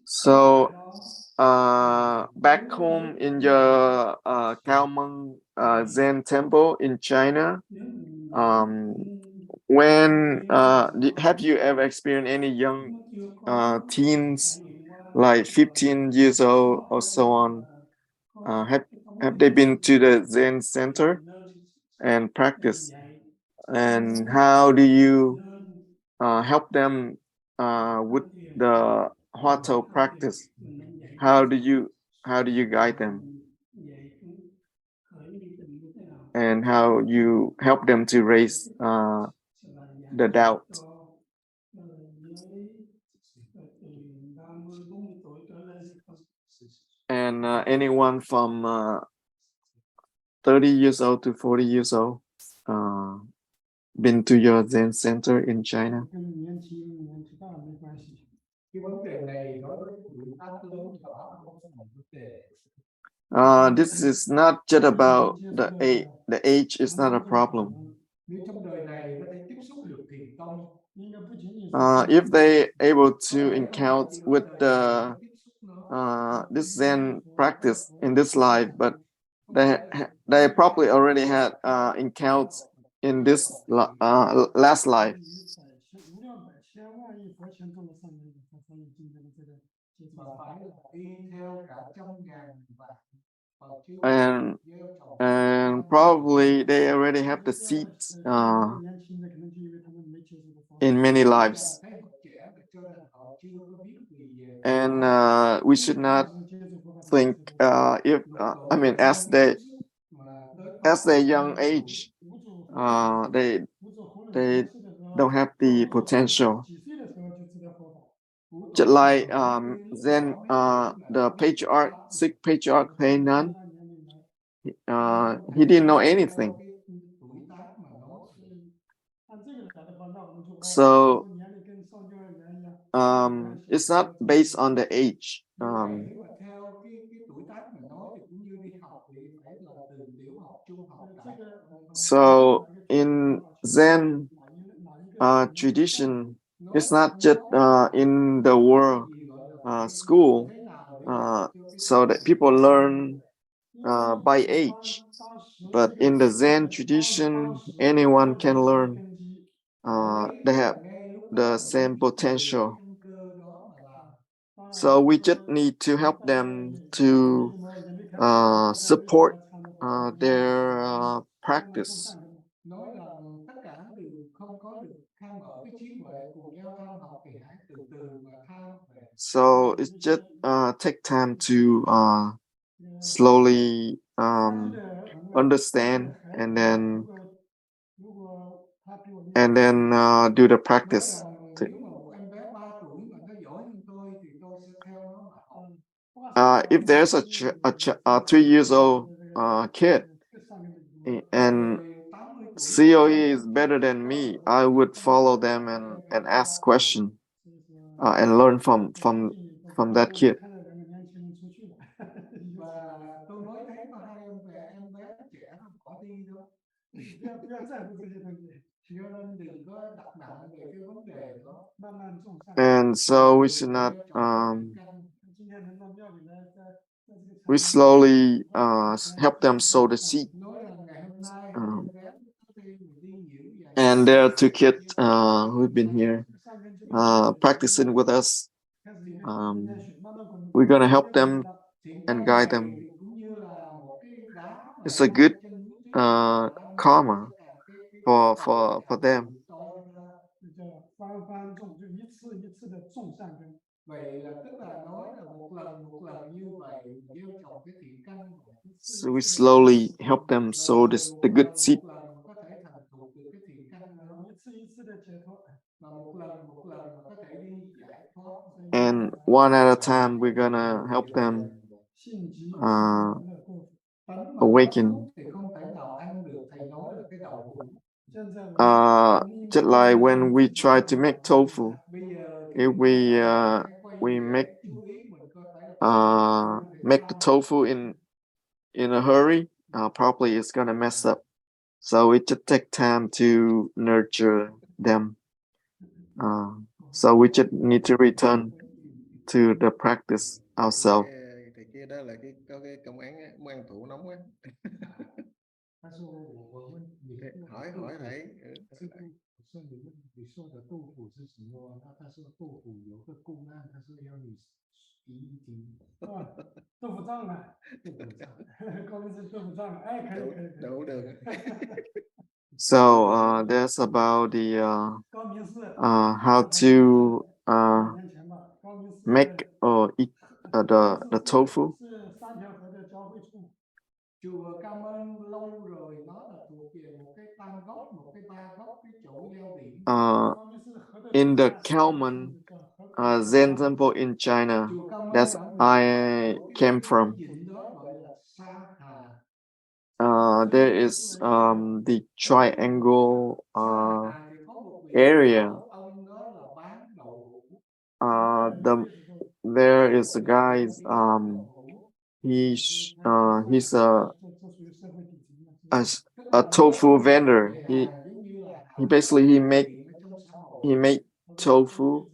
So back home in your Cao Meng Zen temple in China, when have you ever experienced any young teens like 15 years old or so on? Have they been to the Zen center and practice? And how do you help them with the Huatou practice? How do you guide them? And how you help them to raise the doubt? And anyone from 30 years old to 40 years old been to your Zen center in China? This is not just about the age. The age is not a problem. If they able to encounter with the this Zen practice in this life, but they probably already had encounters in this last life. And probably they already have the seeds in many lives, and we should not think if I mean as their young age they don't have the potential. Just like then the patriarch, sick patriarch Thien he didn't know anything. So it's not based on the age. So in Zen tradition, it's not just in the world school, so that people learn by age, but in the Zen tradition, anyone can learn. They have the same potential. So we just need to help them to support their practice. So it's just take time to slowly understand and then do the practice. If there's a 3 years old kid and COE is better than me, I would follow them and ask questions and learn from that kid. And so we should not we slowly help them sow the seed. And there are two kids who've been here practicing with us. We're gonna help them and guide them. It's a good karma for them. So we slowly help them sow the good seed. And one at a time, we're gonna help them awaken. Just like when we try to make tofu, if we make the tofu in a hurry, probably it's gonna mess up. So we just take time to nurture them. So we just need to return to the practice ourselves. Thì kia đó là có cái công án muốn ăn thụ nóng á. hỏi hỏi thầy. 说你说的豆腐是什么？那他说豆腐有个公案，他说要你提一提。豆腐杖啊，豆腐杖，高明是豆腐杖，哎，可以可以。Đậu đường. So that's about the how to make or eat the tofu. 是三条河的交汇处。Chùa Cảm Ơn lâu rồi nó là thuộc về một cái tam gốc, một cái ba gốc, cái chỗ leo biển. In the Kalman Zen temple in China, that's I came from. There is the triangle area. There is a guy. He's a tofu vendor. He basically he make tofu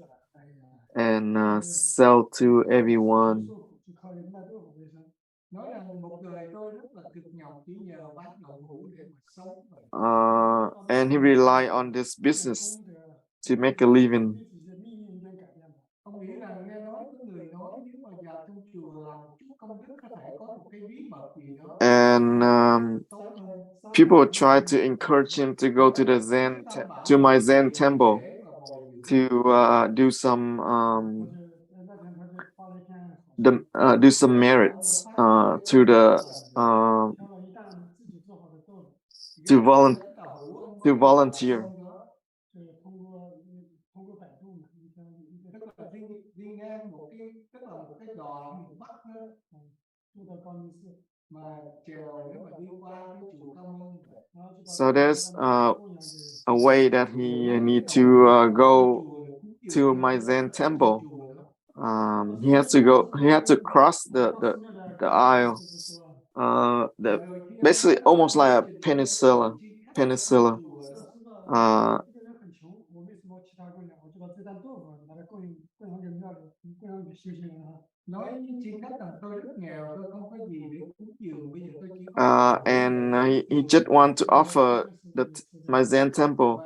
and sell to everyone. And he rely on this business to make a living. Ông nghĩ rằng nghe nói có người nói nếu mà vào trong chùa làm một chút công đức có thể có một cái bí mật gì đó. And people try to encourage him to go to the to my Zen temple to do some do some merits to the to volunteer. Đi ngang một cái tức là một cái đò miền Bắc mà chèo nếu mà đi qua cái chùa Cảm Ơn. So there's a way that he need to go to my Zen temple. He has to go. He had to cross the aisle. Basically almost like a peninsula. And he just want to offer my Zen temple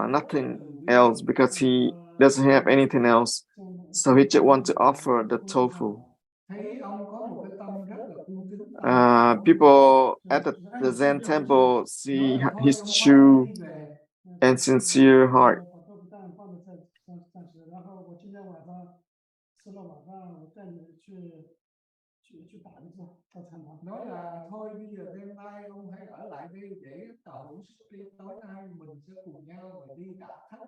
nothing else because he doesn't have anything else. So he just want to offer the tofu. People at the Zen temple see his true and sincere heart. Nói là thôi bây giờ đêm nay ông hãy ở lại đây để tỏ hữu sức đi, tối nay mình sẽ cùng nhau và đi đả thất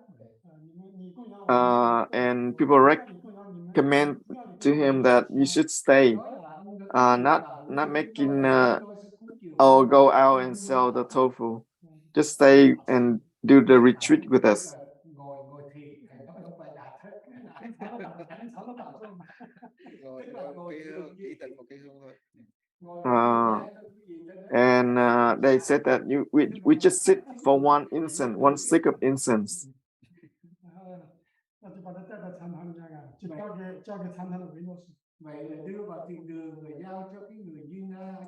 and people recommend to him that you should stay, not making or go out and sell the tofu. Just stay and do the retreat with us. And they said that we just sit for one incense, one stick of incense.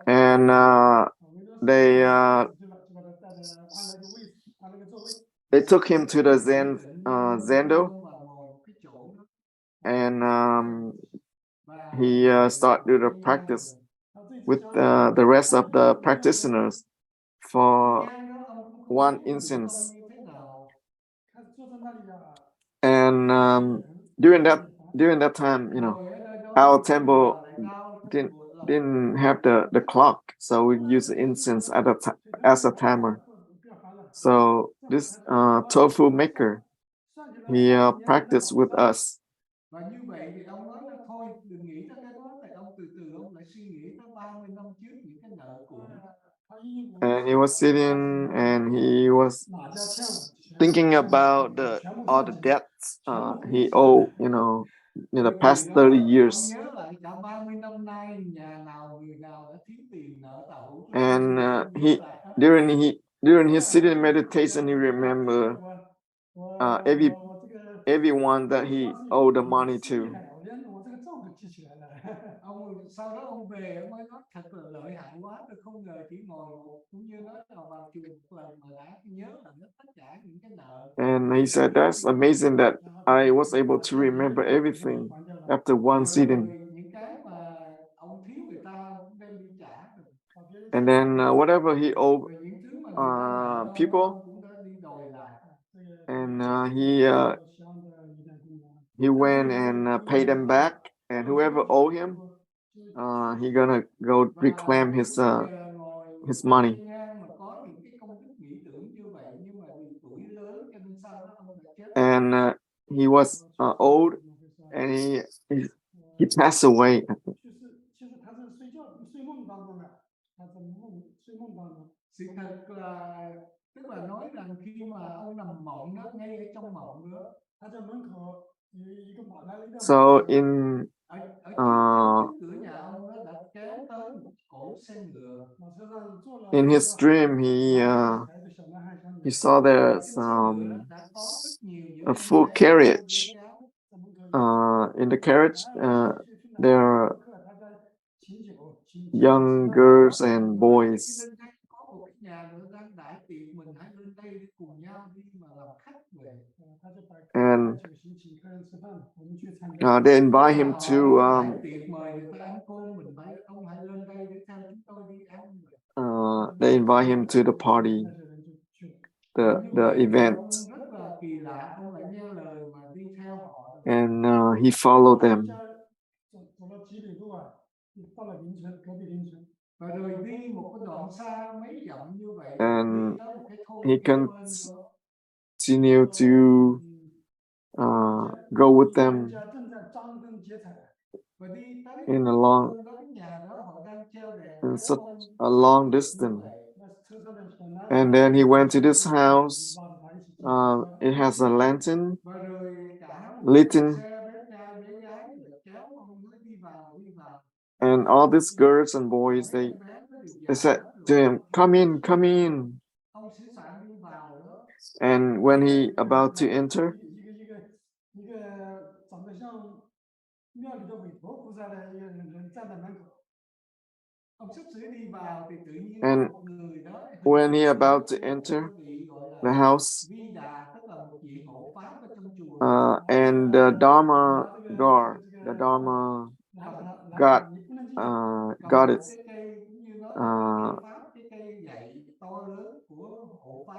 And they took him to the Zendo, and he started the practice with the rest of the practitioners for one instance. And during that time, our temple didn't have the clock, so we use the incense as a timer. So this tofu maker, he practiced with us. Và như vậy thì ông nói là thôi đừng nghĩ tới cái đó, tại ông từ từ ông lại suy nghĩ tới 30 năm trước những cái nợ cũ. And he was sitting and he was thinking about all the debts he owed, in the past 30 years. Nhớ lại cả 30 năm nay nhà nào người nào đã thiếu tiền nợ tàu hũ. And during his sitting meditation, he remember everyone that he owed the money to. Ông sau đó ông về ông mới nói thật là lợi hại quá, tôi không ngờ chỉ ngồi cũng như nói là vào chùa một lần mà đã nhớ là nó tất cả những cái nợ. And he said, that's amazing that I was able to remember everything after one sitting. Những cái mà ông thiếu người ta đem đi trả. And then whatever he owed people, and he went and paid them back. And whoever owed him, he gonna go reclaim his money. And he was old, and he passed away. Sự thật là tức là nói rằng khi mà ông nằm mộng đó, ngay ở trong mộng đó. So in in his dream, he saw there's a full carriage. In the carriage, there are young girls and boys. And they invite him to the party, the event, and he followed them. And he continued to go with them in such a long distance. And then he went to this house. It has a lantern lit, and all these girls and boys, they said to him, come in, come in. And when he about to enter, and when he about to enter the house, and the Dharma guard, the Dharma goddess,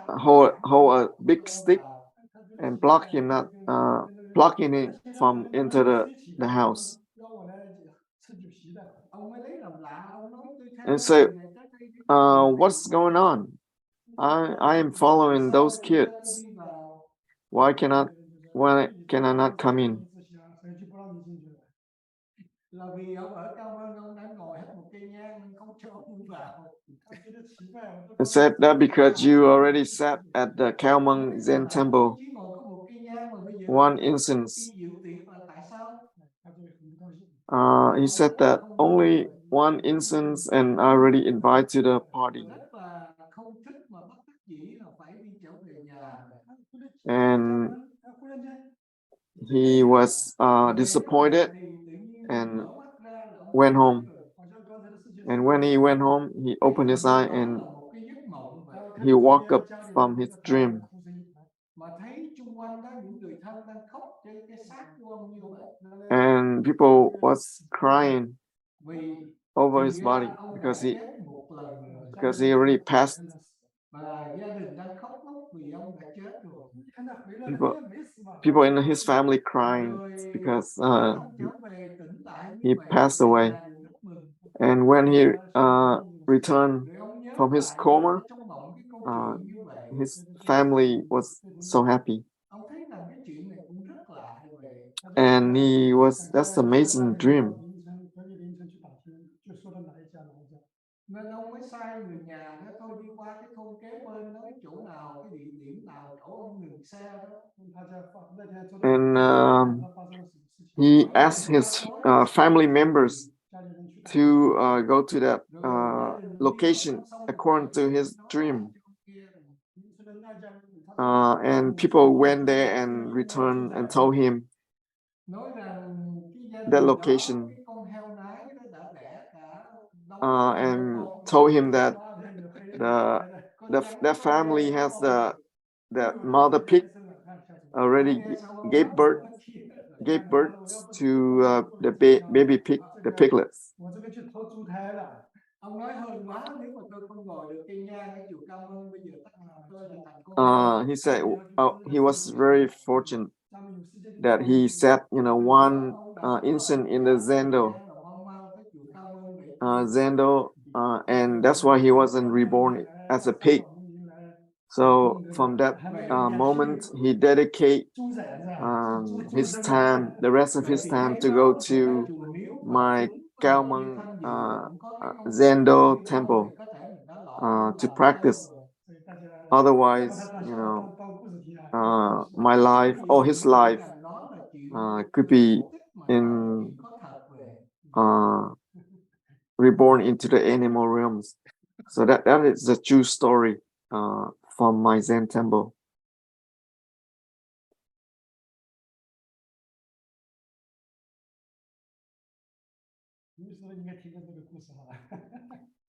hold a big stick and blocking it from into the house. And say, what's going on? I am following those kids. Why can I not come in? I said that because you already sat at the Khao Mong Zen temple one instance. He said that only one instance, and I already invited to the party. And he was disappointed and went home. And when he went home, he opened his eye and he woke up from his dream. And people was crying over his body because he already passed. People in his family crying because he passed away. And when he returned from his coma, his family was so happy. And that's an amazing dream. Nên ông mới sai người nhà đó, tôi đi qua cái thôn kế bên đó, cái chỗ nào, cái địa điểm nào, chỗ ông ngừng xe đó. And he asked his family members to go to that location according to his dream. And people went there and returned and told him that location, and told him that that family has the mother pig already gave birth to the baby pig, the piglets. He said he was very fortunate that he set one instant in the Zendo, and that's why he wasn't reborn as a pig. So from that moment, he dedicated his time, the rest of his time, to go to my Cao Meng Zendo temple to practice. Otherwise, my life or his life could be in reborn into the animal realms. So that is the true story from my Zen temple.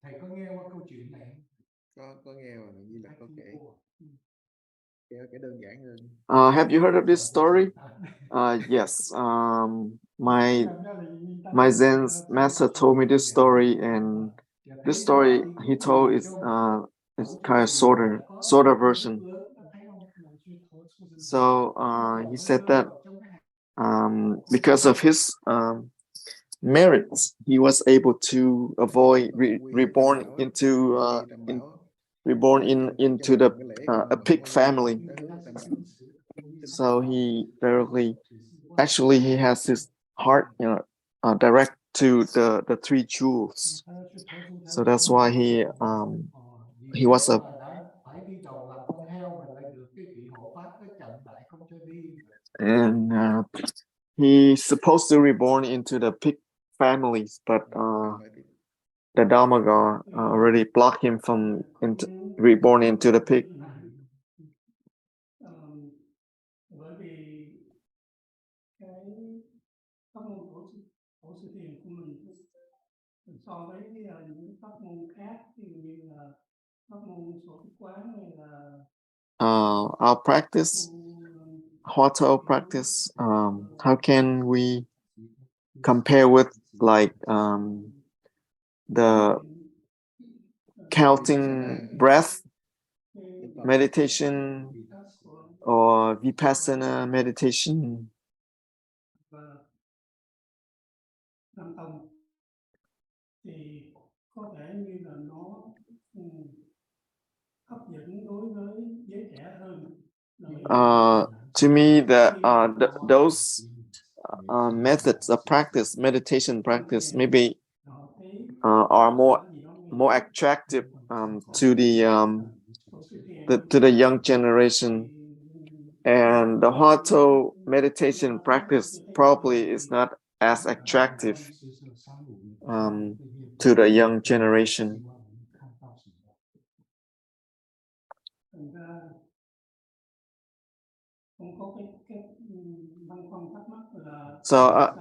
Thầy có nghe qua câu chuyện này? Có nghe mà như là có kể đơn giản hơn. Have you heard of this story? Yes. My Zen master told me this story, and this story he told is kind of shorter version. So he said that because of his merits, he was able to avoid reborn into a pig family. So he actually he has his heart direct to the three jewels. So that's why he was and he's supposed to reborn into the pig families, but the Dharma already blocked him from reborn into the pig. Bởi vì cái pháp môn của sự thiền của mình so với những pháp môn khác, ví dụ như là pháp môn sở thích quán hay là our practice, Huatou practice, how can we compare with like the counting breath meditation or Vipassana meditation? Thì có thể như là nó hấp dẫn đối với giới trẻ hơn. To me, those methods of practice, meditation practice, maybe are more attractive to the young generation, and the Huatou meditation practice probably is not as attractive to the young generation. So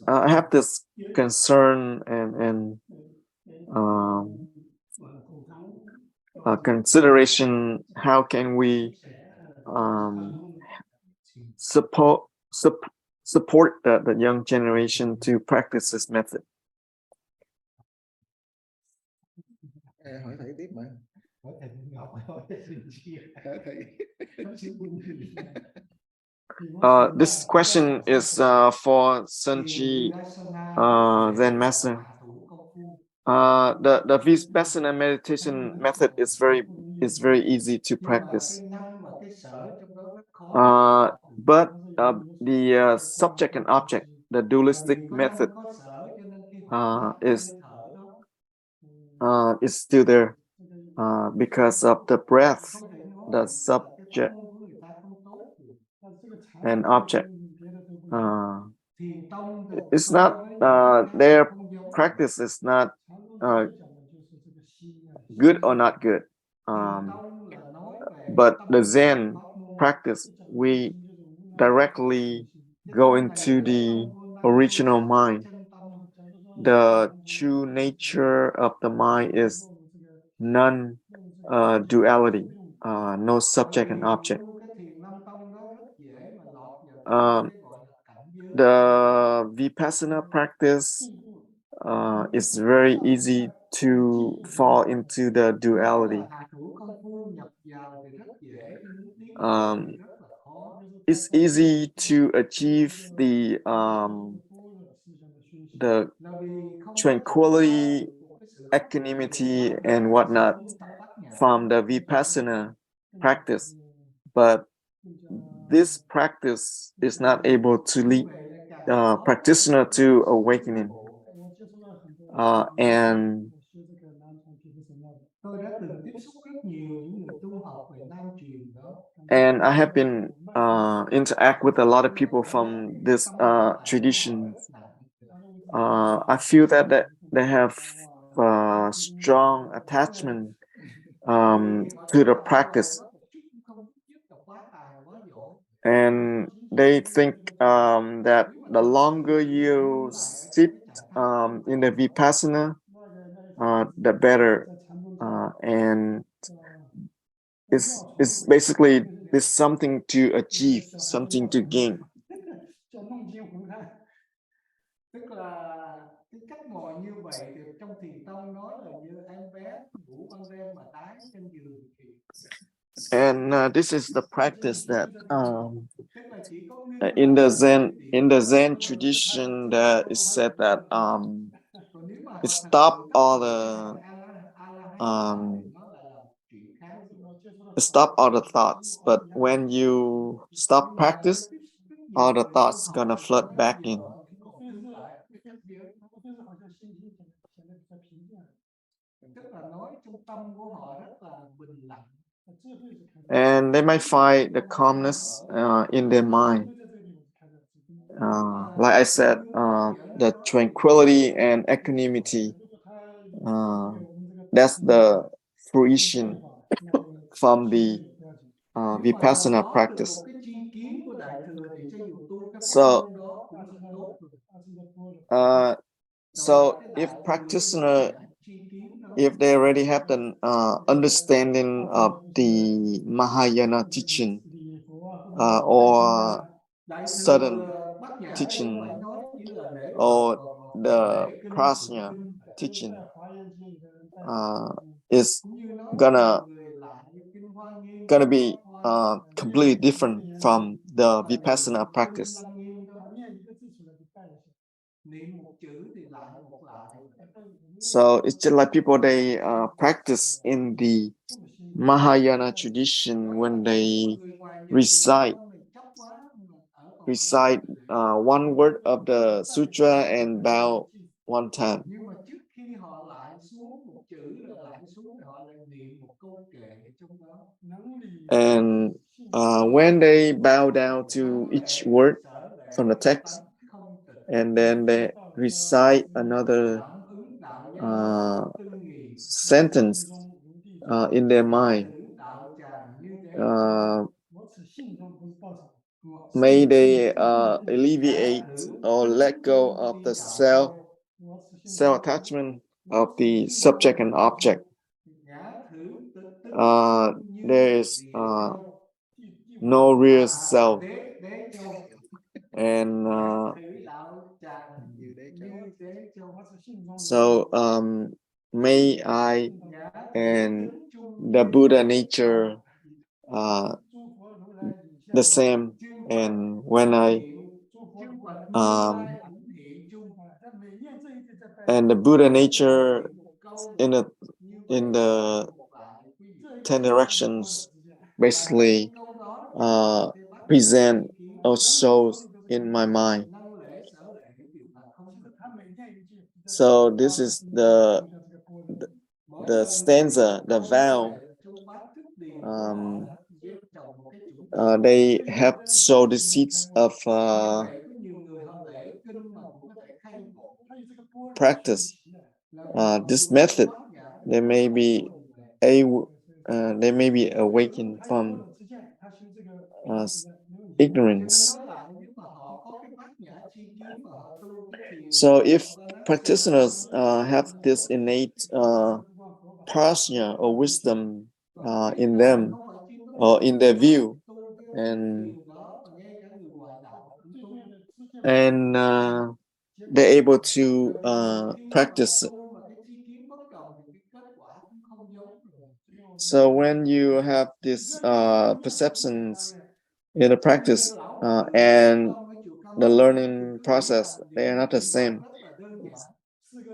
I have this concern and consideration: how can we support the young generation to practice this method? Hỏi thầy tiếp mà. Hỏi thầy Ngọc, hỏi thầy This question is for XuanJi Zen Master. The Vipassana meditation method is very easy to practice. But the subject and object, the dualistic method, is still there because of the breath, the subject and object. it's not their practice is not good or not good. But the Zen practice, we directly go into the original mind. The true nature of the mind is non-duality, no subject and object. The Vipassana practice is very easy to fall into the duality. It's easy to achieve the tranquility, equanimity, and whatnot from the Vipassana practice, but this practice is not able to lead practitioner to awakening. And I have been interact with a lot of people from this tradition. I feel that they have strong attachment to the practice, and they think that the longer you sit in the Vipassana, the better, and it's basically there's something to achieve, something to gain. Tức là cái cách ngồi như vậy thì trong thiền tông nói là như em bé ngủ con rem mà tái trên giường thì and this is the practice that in the Zen tradition that is said that it stop all the thoughts, but when you stop practice, all the thoughts gonna flood back in. And they might find the calmness in their mind. Like I said, the tranquility and equanimity, that's the fruition from the Vipassana practice. So if practitioner, if they already have the understanding of the Mahayana teaching or sudden teaching or the prajna teaching, is gonna be completely different from the Vipassana practice. So it's just like people, they practice in the Mahayana tradition when they recite one word of the sutra and bow one time. And when they bow down to each word from the text, and then they recite another sentence in their mind, may they alleviate or let go of the self attachment of the subject and object. There is no real self, and so may I and the Buddha nature the same, and when I and the Buddha nature in the 10 directions basically present or shows in my mind. So this is the stanza, the vow. They have sowed the seeds of practice this method, they may be they may be awakened from ignorance. So if practitioners have this innate prajna or wisdom in them or in their view, and they're able to practice. So when you have these perceptions in the practice and the learning process, they are not the same,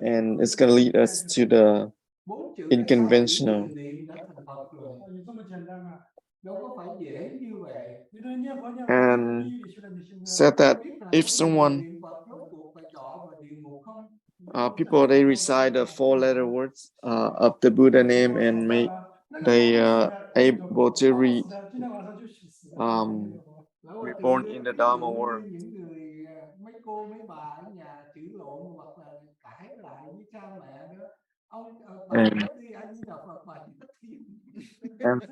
and it's going to lead us to the inconventional. And said that if someone people they recite the 4-letter words of the Buddha name and they able to reborn in the Dharma world. And, and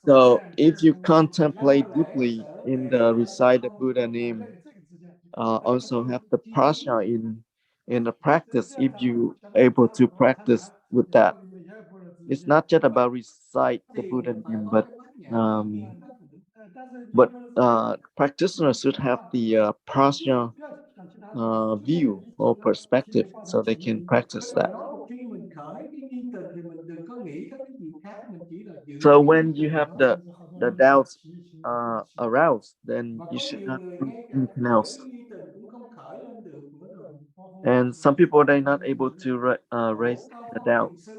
so if you contemplate deeply in the recited Buddha name, also have the prajna in the practice, if you able to practice with that. It's not just about recite the Buddha name, but practitioners should have the prajna view or perspective so they can practice that. So when you have the doubts aroused, then you should not do anything else. And some people they're not able to raise the doubts.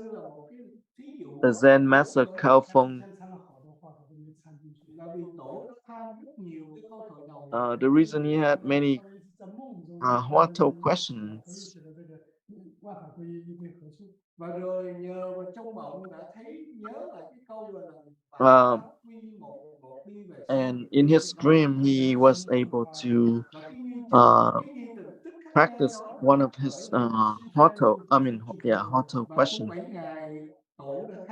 The Zen master Cao Feng, the reason he had many Huatou questions and in his dream he was able to practice one of his Huatou question.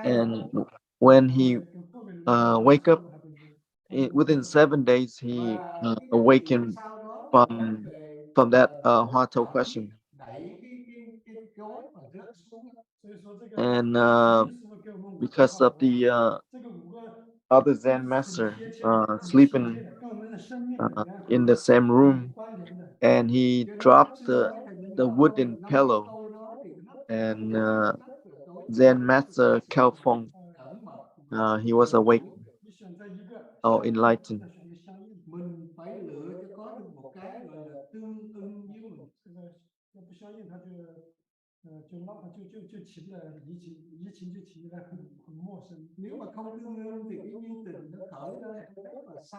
And when he wake up within 7 days, he awakened from that Huatou question. And because of the other Zen master sleeping in the same room, and he dropped the wooden pillow, and Zen master Cao Feng, he was awakened or enlightened.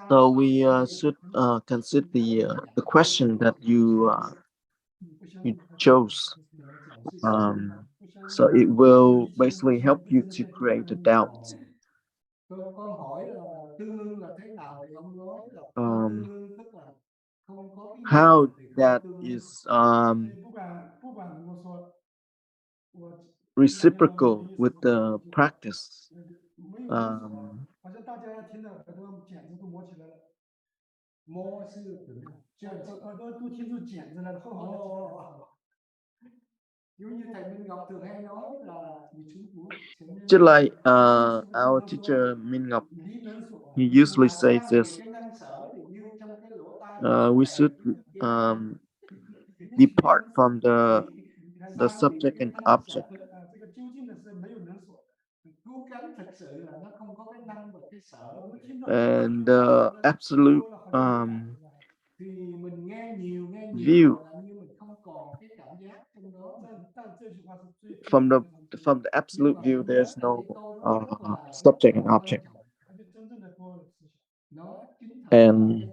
So we should consider the question that you chose. So it will basically help you to create a doubt. How that is reciprocal with the practice. 好像大家听的耳朵茧子都磨起来了。摸是怎么样？耳朵都听出茧子来了，厚厚的茧子。giống như thầy Minh Ngọc thường hay nói là Just like our teacher Minh Ngọc, he usually says this. We should depart from the subject and object. And the absolute view from the absolute view, there's no subject and object. And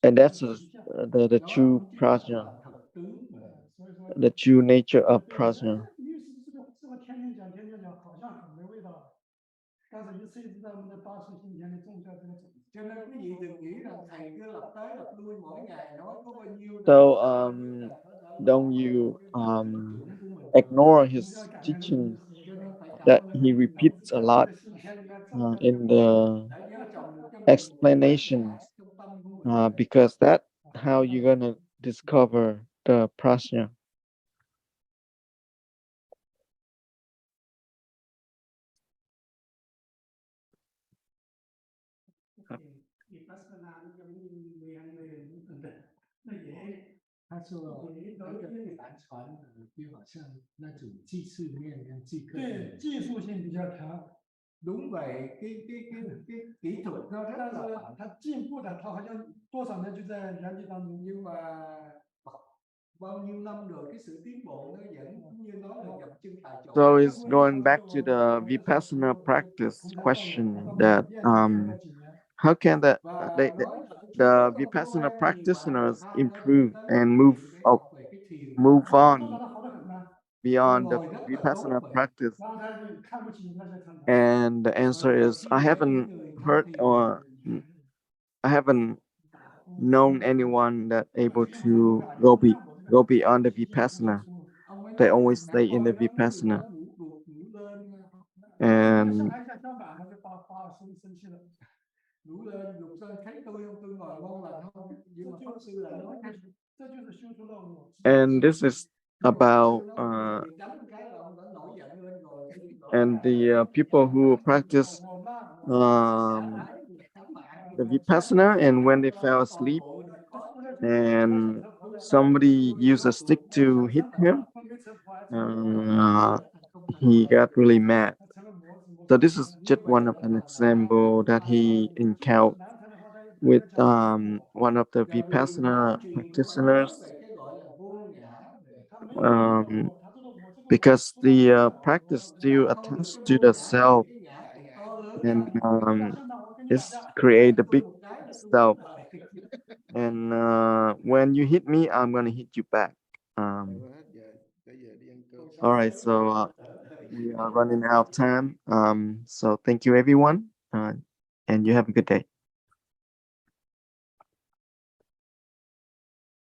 that's the true prajna, the true nature of prajna. So don't you ignore his teachings that he repeats a lot in the explanations, because that's how you're gonna discover the prajna. Vipassana giống như nó dễ 他说那个不难传的，就好像那种记事面一样，记课。对，技术性比较强。đúng vậy, cái kỹ thuật nó rất là mạnh. 他进步的，他好像多少年就在燃气当中， nhưng mà bao nhiêu năm rồi cái sự tiến bộ nó vẫn như nó là dậm chân tại chỗ. So it's going back to the Vipassana practice question that how can the Vipassana practitioners improve and move on beyond the Vipassana practice? And the answer is I haven't heard or I haven't known anyone that able to go beyond the Vipassana. They always stay in the Vipassana. And and this is about and the people who practice the Vipassana, and when they fell asleep and somebody used a stick to hit him, he got really mad. So this is just one of an example that he encountered with one of the Vipassana practitioners, because the practice still attached to the self, and it's create a big self. And when you hit me, I'm gonna hit you back. All right, so we are running out of time. So thank you, everyone, and you have a good day.